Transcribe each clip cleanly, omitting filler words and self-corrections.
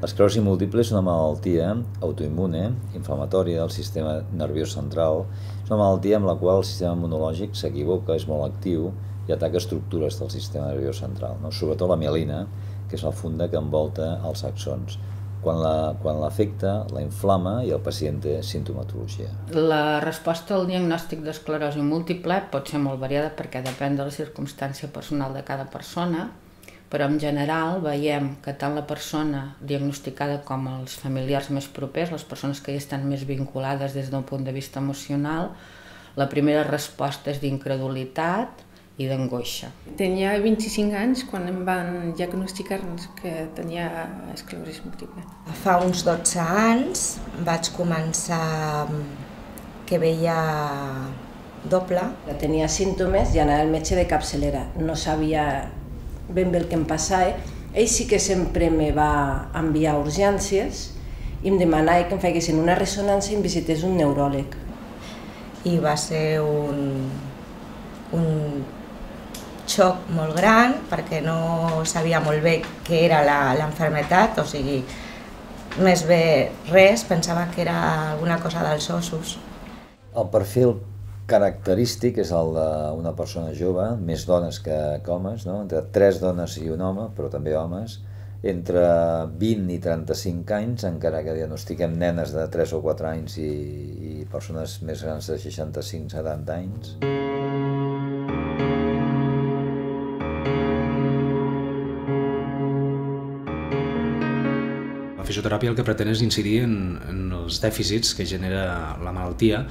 L'esclerosi múltiple és una malaltia autoimmune, inflamatòria del sistema nerviós central. És una malaltia amb la qual el sistema immunològic s'equivoca, és molt actiu i ataca estructures del sistema nerviós central, sobretot la mielina, que és la funda que envolta els axons. Quan l'afecta, la inflama i el pacient té sintomatologia. La resposta al diagnòstic d'esclerosi múltiple pot ser molt variada perquè depèn de la circumstància personal de cada persona, però en general veiem que tant la persona diagnosticada com els familiars més propers, les persones que hi estan més vinculades des d'un punt de vista emocional, la primera resposta és d'incredulitat i d'angoixa. Tenia 25 anys quan em van diagnosticar que tenia esclerosi múltiple. Fa uns 12 anys vaig començar que veia doble. Tenia símptomes i anava al metge de capçalera. No sabia ben bé el que em passava. Ell sí que sempre me va enviar a urgències i em demanava que em fessin una ressonància i em visités un neuròleg. I va ser un xoc molt gran perquè no sabia molt bé què era l'enfermetat, o sigui, més bé res, pensava que era alguna cosa dels ossos. El perfil característic és el d'una persona jove, més dones que homes, entre 3 dones i un home, però també homes, entre 20 i 35 anys, encara que diagnostiquem nenes de 3 o 4 anys i persones més grans de 65-70 anys. La fisioteràpia el que pretén és incidir en els dèficits que genera la malaltia,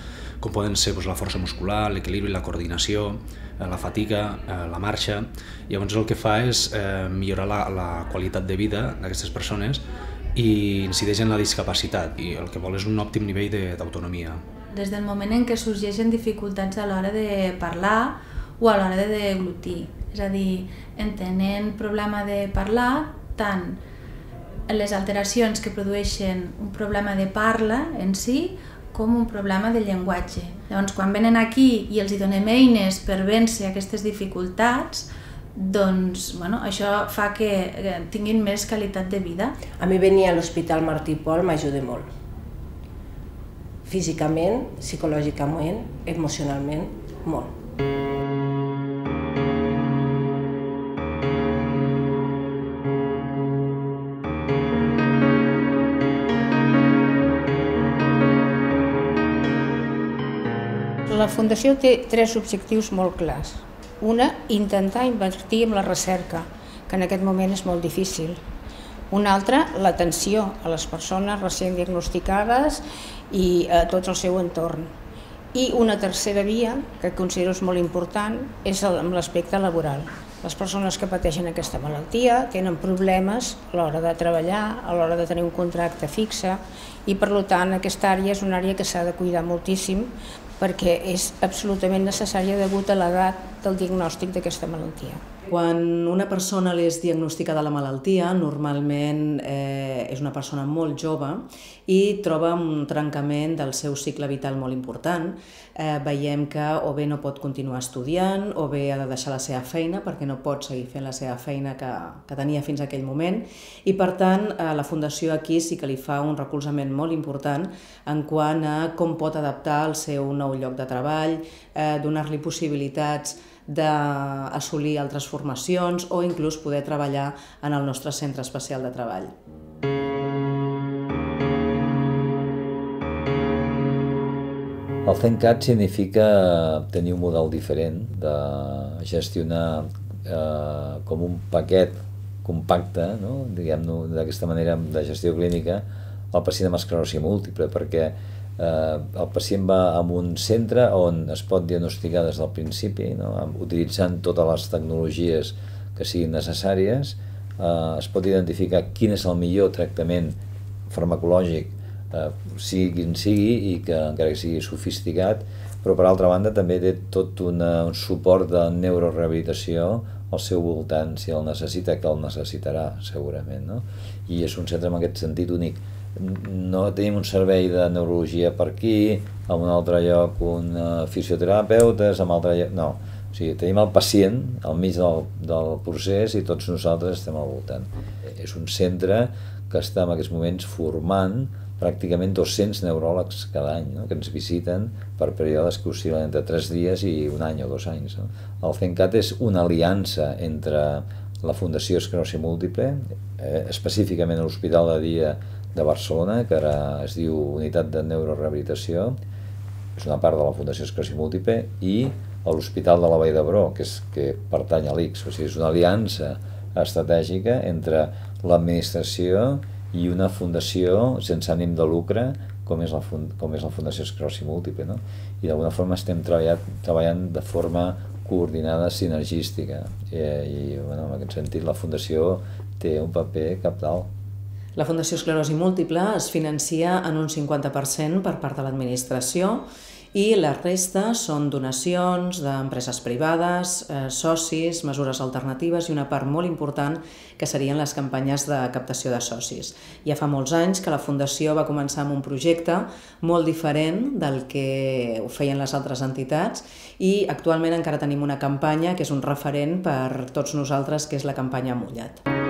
com poden ser la força muscular, l'equilibri, la coordinació, la fatiga, la marxa. Llavors el que fa és millorar la qualitat de vida d'aquestes persones i incideix en la discapacitat, i el que vol és un òptim nivell d'autonomia. Des del moment en què sorgeixen dificultats a l'hora de parlar o a l'hora de deglutir, és a dir, entenent problema de parlar, tant les alteracions que produeixen un problema de parla en si com un problema de llenguatge. Llavors, quan venen aquí i els donem eines per vèncer aquestes dificultats, doncs això fa que tinguin més qualitat de vida. A mi venir a l'Hospital Martí i Pol m'ajuda molt. Físicament, psicològicament, emocionalment, molt. La Fundació té 3 objectius molt clars. Una, intentar invertir en la recerca, que en aquest moment és molt difícil. Una altra, l'atenció a les persones recent diagnosticades i a tot el seu entorn. I una tercera via, que considero molt important, és amb l'aspecte laboral. Les persones que pateixen aquesta malaltia tenen problemes a l'hora de treballar, a l'hora de tenir un contracte fixe, i per tant aquesta àrea és una àrea que s'ha de cuidar moltíssim perquè és absolutament necessària degut a l'edat del diagnòstic d'aquesta malaltia. Quan una persona li és diagnosticada la malaltia, normalment és una persona molt jove i troba un trencament del seu cicle vital molt important. Veiem que o bé no pot continuar estudiant o bé ha de deixar la seva feina perquè no pot seguir fent la seva feina que tenia fins a aquell moment, i per tant la Fundació aquí sí que li fa un recolzament molt important en quant a com pot adaptar el seu nou lloc de treball, donar-li possibilitats d'assolir altres formacions o inclús poder treballar en el nostre centre especial de treball. El ThinkCAT significa tenir un model diferent de gestionar com un paquet compacte, diguem-ne d'aquesta manera de gestió clínica, el pacient amb esclerosi múltiple, perquè el pacient va a un centre on es pot diagnosticar des del principi, utilitzant totes les tecnologies que siguin necessàries, es pot identificar quin és el millor tractament farmacològic, sigui quin sigui i que encara que sigui sofisticat, però per altra banda també té tot un suport de neurorehabilitació al seu voltant si el necessita, que el necessitarà segurament, i és un centre en aquest sentit únic. No tenim un servei de neurologia per aquí, a un altre lloc un fisioterapeutes, a un altre lloc... No, o sigui, tenim el pacient al mig del procés i tots nosaltres estem al voltant. És un centre que està en aquests moments formant pràcticament 200 neuròlegs cada any, no? Que ens visiten per períodes que oscil·len entre 3 dies i 1 any o 2 anys. No? El CENCAT és una aliança entre la Fundació Esclerosi Múltiple, específicament a l'Hospital de Dia de Barcelona, que ara es diu Unitat de Neurorehabilitació, és una part de la Fundació Esclerosi Múltiple, i a l'Hospital de la Vall d'Hebron, que pertany a l'ICS. O sigui, és una aliança estratègica entre l'administració i una fundació sense ànim de lucre com és la Fundació Esclerosi Múltiple, no? I d'alguna forma estem treballant de forma coordinada, sinergística, i bueno, en aquest sentit la Fundació té un paper cabdal. La Fundació Esclerosi Múltiple es financia en un 50% per part de l'administració i la resta són donacions d'empreses privades, socis, mesures alternatives i una part molt important que serien les campanyes de captació de socis. Ja fa molts anys que la Fundació va començar amb un projecte molt diferent del que ho feien les altres entitats i actualment encara tenim una campanya que és un referent per tots nosaltres, que és la campanya Mullat.